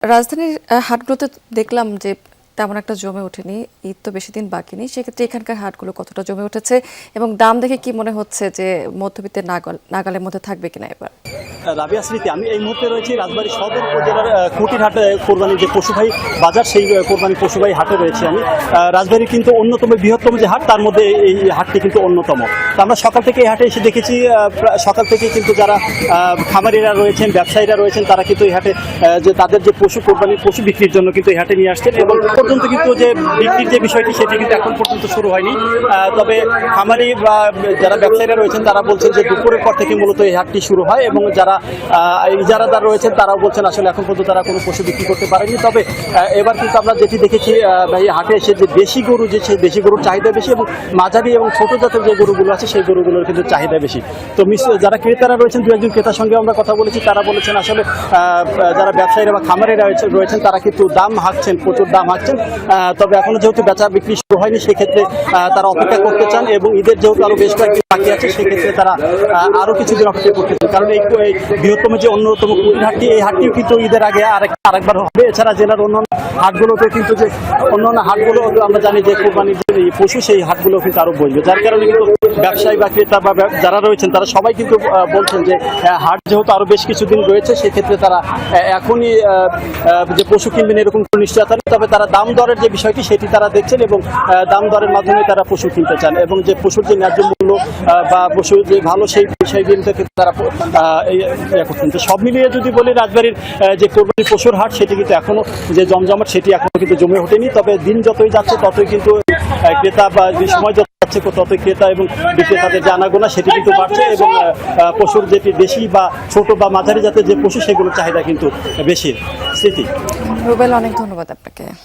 রাজধানীর হাটগুলোতে দেখলাম যে তেমন একটা জমে ওঠেনি। ঈদ তো বেশি দিন বাকি নেই, সেক্ষেত্রে এখানকার হাটগুলো কতটা জমে উঠেছে এবং দাম দেখে কি মনে হচ্ছে যে মধ্যবিত্তের নাগালের মধ্যে থাকবে কিনা এবার? রাবিয়া স্মৃতি, আমি এই মুহূর্তে রয়েছি রাজবাড়ী সদর উপজেলার খুঁটিরহাট কোরবানির যে পশুভাই বাজার, সেই কোরবানি পশুভাই হাটে রয়েছে আমি। রাজবাড়ির কিন্তু অন্যতম বৃহত্তম যে হাট, তার মধ্যে এই হাটটি কিন্তু অন্যতম। তো আমরা সকাল থেকে এই হাটে এসে দেখেছি, সকাল থেকে কিন্তু যারা খামারিরা রয়েছেন, ব্যবসায়ীরা রয়েছেন, তারা কিন্তু এই হাটে যে তাদের যে পশু কোরবানির পশু বিক্রির জন্য কিন্তু এই হাটে নিয়ে আসছেন এবং পর্যন্ত কিন্তু যে বিক্রির যে বিষয়টি সেটি কিন্তু এখন পর্যন্ত শুরু হয়নি। তবে খামারি বা যারা ব্যবসায়ীরা রয়েছেন তারা বলছেন যে দুপুরের পর থেকে মূলত এই হাটটি শুরু হয় এবং যারা ইজারাদার রয়েছেন তারাও বলছেন আসলে এখন পর্যন্ত তারা কোনো পশু বিক্রি করতে পারেনি। তবে এবার কিন্তু আমরা যেটি দেখেছি এই হাটে এসে যে দেশি গরু, যে সেই দেশি গরুর চাহিদা বেশি এবং মাঝারি এবং ছোটো জাতের যে গরুগুলো আছে সেই গরুগুলোর কিন্তু চাহিদা বেশি। তো যারা ক্রেতারা রয়েছেন, দু একজন ক্রেতার সঙ্গে আমরা কথা বলেছি, তারা বলেছেন আসলে যারা ব্যবসায়ীরা বা খামারিরা রয়েছেন তারা কিন্তু দাম হাঁকছেন, প্রচুর দাম হাঁকছেন। তবে এখনো যেহেতু বেচা বিক্রি শুরু হয়নি, সেক্ষেত্রে তারা অপেক্ষা করতে চান এবং ঈদের যেহেতু আরও বেশ কয়েকদিন বাকি আছে, সেক্ষেত্রে তারা আরও কিছুদিন অপেক্ষা করতে চান। কারণ এই বৃহত্তম যে অন্যতম কুটির হাটটি, এই হাটটিও কিন্তু ঈদের আগে আরেকবার হবে। এছাড়া জেলার অন্যান্য হাটগুলোতে কিন্তু যে অন্যান্য হাটগুলো আমরা জানি যে কোরবানির যে পশু, সেই হাটগুলো কিন্তু আরও বসবে, যার কারণে কিন্তু ব্যবসায়ী বা ক্রেতা বা যারা রয়েছেন তারা সবাই কিন্তু বলছেন যে হাট যেহেতু আরও বেশ কিছুদিন রয়েছে, সেক্ষেত্রে তারা এখনই যে পশু কিনবেন এরকম কোনো নিশ্চয়তা নেই। তবে তারা দাম দরের যে বিষয়টি সেটি তারা দেখছেন এবং দাম দরের মাধ্যমে তারা পশু কিনতে চান এবং যে পশুর যে ন্যায্য মূল্য বা পশু যে ভালো সেই দিনটাকে তারা করছেন। তো সব মিলিয়ে যদি বলি, রাজবাড়ির যে কোরবানির পশুর হাট সেটি কিন্তু এখনও যে জমজমাট সেটি এখনও কিন্তু জমে ওঠেনি। তবে দিন যতই যাচ্ছে ততই কিন্তু ক্রেতা বা যে সময় যত যাচ্ছে ততই ক্রেতা এবং বিক্রেতাদের যে আনাগোনা সেটি কিন্তু বাড়ছে এবং পশুর যেটি দেশি বা ছোট বা মাঝারি জাতের যে পশু সেগুলোর চাহিদা কিন্তু বেশি। স্মৃতি। রুবেল, অনেক ধন্যবাদ আপনাকে।